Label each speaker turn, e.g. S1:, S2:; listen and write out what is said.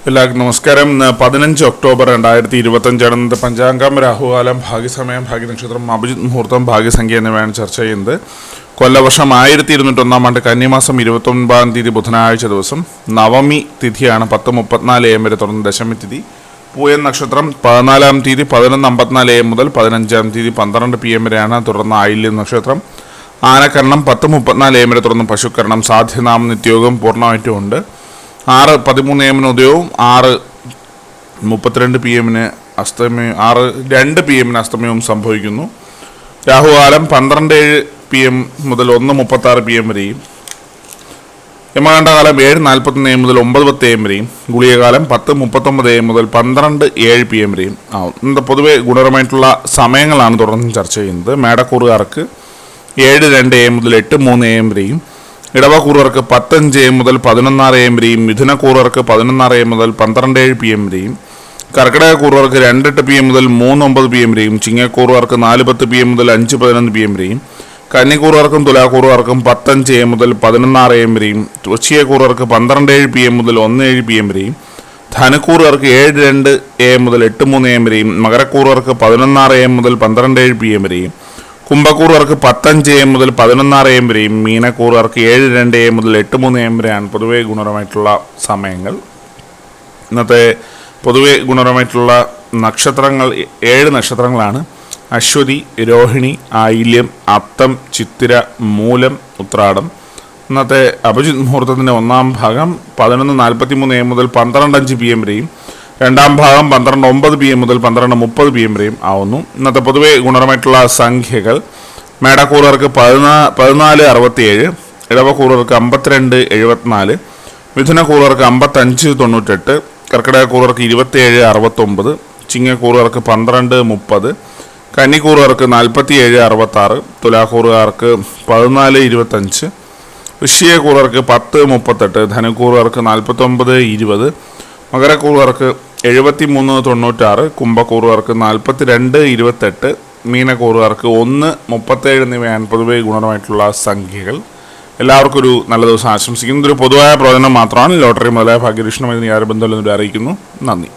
S1: എല്ലാവർക്കും നമസ്കാരം. 15 ഒക്ടോബർ 2025 പഞ്ചാംഗം, രാഹുകാലം, ഭാഗ്യസമയം, ഭാഗ്യനക്ഷത്രം, അഭിജിത് മുഹൂർത്തം, ഭാഗ്യസംഖ്യ എന്നിവയാണ് ചർച്ച ചെയ്യുന്നത്. കൊല്ലവർഷം 1201 ആണ്ട് കന്നിമാസം 29-ാം തീയതി ബുധനാഴ്ച ദിവസം നവമി തിഥിയാണ്. 10:34 AM വരെ തുടർന്ന് ദശമി തിഥി. പൂയൻ നക്ഷത്രം 14-ാം തീയതി 11:54 AM മുതൽ 15-ാം തീയതി 12 PM വരെയാണ്. തുടർന്ന് ആയില്യം നക്ഷത്രം. ആനക്കരണം 10:34 AM വരെ തുടർന്ന് പശുക്കരണം. സാധ്യനാമ നിത്യോഗം പൂർണ്ണമായിട്ടും ഉണ്ട്. 6:13 AM ഉദയവും 6:32 PM അസ്തമയം, 6:02 PM അസ്തമയവും സംഭവിക്കുന്നു. രാഹുകാലം 12:07 PM മുതൽ 1:36 PM വരെയും. യമകണ്ഠകാലം 7:41 AM മുതൽ 9:10 AM വരെയും. ഗുളികകാലം 10:39 AM മുതൽ 12:07 PM വരെയും ആവും. ഇന്നത്തെ പൊതുവെ ഗുണപരമായിട്ടുള്ള സമയങ്ങളാണ് തുടർന്ന് ചർച്ച ചെയ്യുന്നത്. മേടക്കൂറുകാർക്ക് 7:02 AM മുതൽ 8:03 AM വരെയും. ഇടവക്കൂറുകാർക്ക് 10:05 AM മുതൽ 11:06 AM വരെയും. മിഥുനക്കൂറുകാർക്ക് 11:06 AM മുതൽ 12:07 PM വരെയും. കർക്കിടകക്കൂറുകാർക്ക് 2:08 PM മുതൽ 3:09 PM വരെയും. ചിങ്ങക്കൂറുകാർക്ക് 4:10 PM മുതൽ 5:11 PM വരെയും. കന്നിക്കൂറുകാർക്കും തുലാക്കൂറുകാർക്കും 10:05 AM മുതൽ 11:06 AM വരെയും. വൃശ്ചികക്കൂറുകാർക്ക് 12:07 PM മുതൽ 1:07 PM വരെയും. ധനുക്കൂറുകാർക്ക് 7:02 AM മുതൽ 8:03 AM വരെയും. മകരക്കൂറുകാർക്ക് 11:06 AM മുതൽ 12:07 PM വരെയും. കുംഭക്കൂറുകാർക്ക് 10:05 AM മുതൽ 11:06 AM വരെയും. മീനക്കൂറുകാർക്ക് 7:02 AM മുതൽ 8:03 AM വരെയാണ് പൊതുവെ ഗുണപരമായിട്ടുള്ള സമയങ്ങൾ. ഇന്നത്തെ പൊതുവെ ഗുണപരമായിട്ടുള്ള നക്ഷത്രങ്ങൾ 7 നക്ഷത്രങ്ങളാണ്: അശ്വതി, രോഹിണി, ആയില്യം, അത്തം, ചിത്തിര, മൂലം, ഉത്രാടം. ഇന്നത്തെ അഭിജിത് മുഹൂർത്തത്തിൻ്റെ 1-ാം ഭാഗം 11:43 AM മുതൽ 12:05 PM വരെയും. 2-ാം ഭാഗം 12:09 PM മുതൽ 12:30 PM വരെയും ആവുന്നു. ഇന്നത്തെ പൊതുവെ ഗുണപരമായിട്ടുള്ള സംഖ്യകൾ: മേടക്കൂറുകാർക്ക് 14:67, ഇടവക്കൂറുകാർക്ക് 52:74, മിഥുനക്കൂറുകാർക്ക് 55:98, കർക്കിടകക്കൂറുകാർക്ക് 27:69, ചിങ്ങക്കൂറുകാർക്ക് 12:30, കന്നിക്കൂറുകാർക്ക് 47:66, തുലാക്കൂറുകാർക്ക് 14:25, വൃശ്ചികക്കൂറുകാർക്ക് 10:38, ധനുക്കൂറുകാർക്ക് 49:20, മകരക്കൂറുകാർക്ക് 73:96, കുംഭക്കൂറുകാർക്ക് 42:28, മീനക്കൂറുകാർക്ക് 1:37 എന്നിവയാണ് പൊതുവെ ഗുണപരമായിട്ടുള്ള സംഖ്യകൾ. എല്ലാവർക്കും ഒരു നല്ല ദിവസം ആശംസിക്കുന്നു. ഇതൊരു പൊതുവായ പ്രവചനം മാത്രമാണ്. ലോട്ടറി മുതലായ ഭാഗ്യലക്ഷണമായി യാതൊരു ബന്ധമില്ലെന്നൊരു അറിയിക്കുന്നു. നന്ദി.